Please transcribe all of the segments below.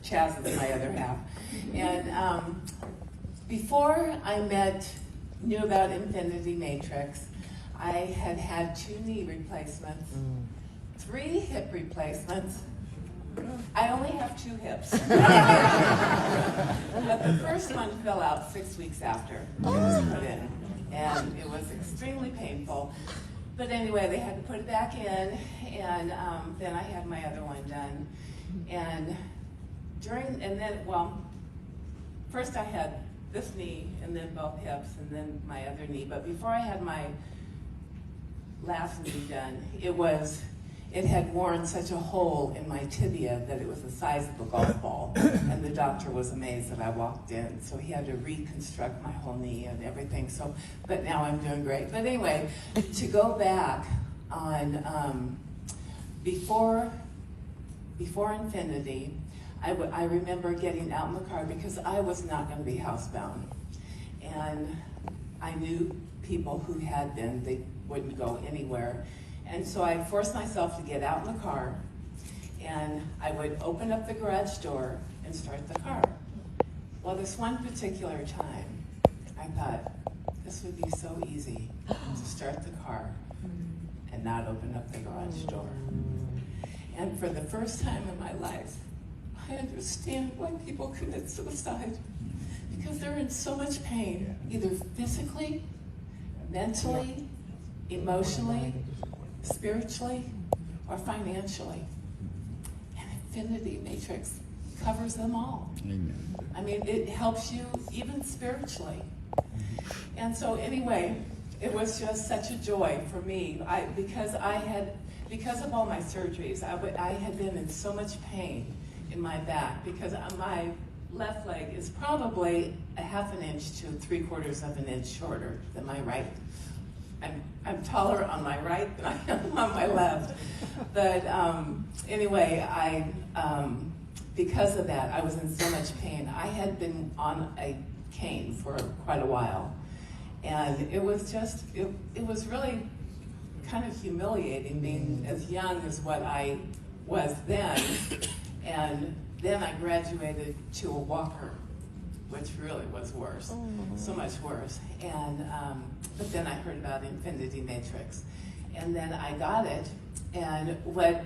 Chaz is my other half. And before I knew about Infiniti Matrix, I had had 2 knee replacements, 3 hip replacements. I only have 2 hips. But the first one fell out 6 weeks after it was put in. And it was extremely painful. But anyway, they had to put it back in, and then I had my other one done. And first I had this knee, and then both hips, and then my other knee. But before I had my last knee done, it had worn such a hole in my tibia that it was the size of a golf ball. And the doctor was amazed that I walked in. So he had to reconstruct my whole knee and everything. But now I'm doing great. But anyway, to go back on before Infiniti, I remember getting out in the car because I was not going to be housebound. And I knew people who had been, they wouldn't go anywhere. And so I forced myself to get out in the car, and I would open up the garage door and start the car. Well, this one particular time, I thought, this would be so easy to start the car and not open up the garage door. And for the first time in my life, I understand why people commit suicide. Because they're in so much pain, either physically, mentally, emotionally, spiritually, or financially. And Infiniti Matrix covers them all. Amen. I mean, it helps you even spiritually. And so anyway, it was just such a joy for me. Because of all my surgeries, I had been in so much pain in my back because my left leg is probably a 1/2 inch to 3/4 of an inch shorter than my right. I'm taller on my right than I am on my left. But anyway, because of that, I was in so much pain. I had been on a cane for quite a while. And it was really kind of humiliating being as young as what I was then. And then I graduated to a walker, which really was worse, so much worse. And but then I heard about Infiniti Matrix, and then I got it. And what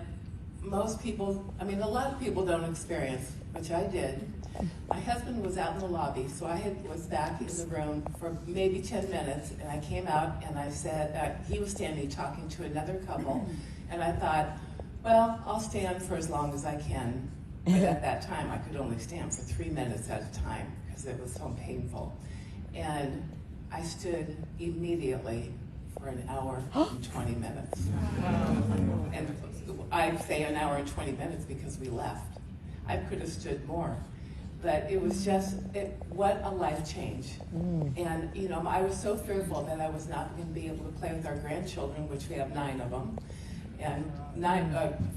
most people, a lot of people don't experience, which I did. My husband was out in the lobby, so I was back in the room for maybe 10 minutes, and I came out and I said, he was standing talking to another couple, and I thought, well, I'll stand for as long as I can. But at that time, I could only stand for 3 minutes at a time because it was so painful. And I stood immediately for an hour and 20 minutes. And I say an hour and 20 minutes because we left. I could have stood more. But it was what a life change. And, I was so fearful that I was not going to be able to play with our grandchildren, which we have 9 of them. And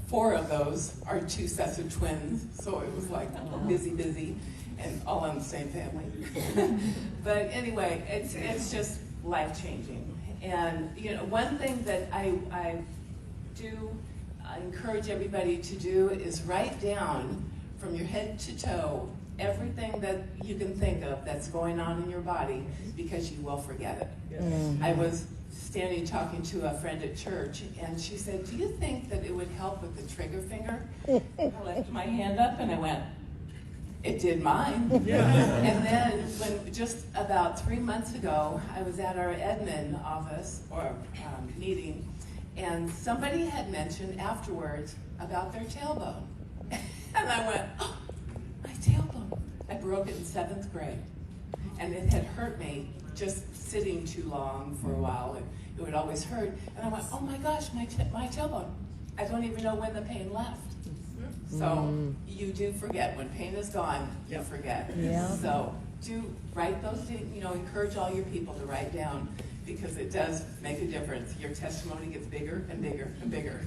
4 of those are 2 sets of twins, so it was like busy, and all in the same family. But anyway, it's just life-changing. And one thing that I do encourage everybody to do is write down from your head to toe everything that you can think of that's going on in your body, because you will forget it. Yes. I was standing talking to a friend at church, and she said, do you think that it would help with the trigger finger? I lifted my hand up and I went, it did mine. Yeah. And then just about 3 months ago, I was at our admin office or meeting, and somebody had mentioned afterwards about their tailbone. And I went, oh, my tailbone. I broke it in 7th grade. And it had hurt me just sitting too long for a while. It would always hurt. And I went, oh my gosh, my tailbone. I don't even know when the pain left. So you do forget. When pain is gone, you forget. Yeah. So do write those, encourage all your people to write down, because it does make a difference. Your testimony gets bigger and bigger and bigger.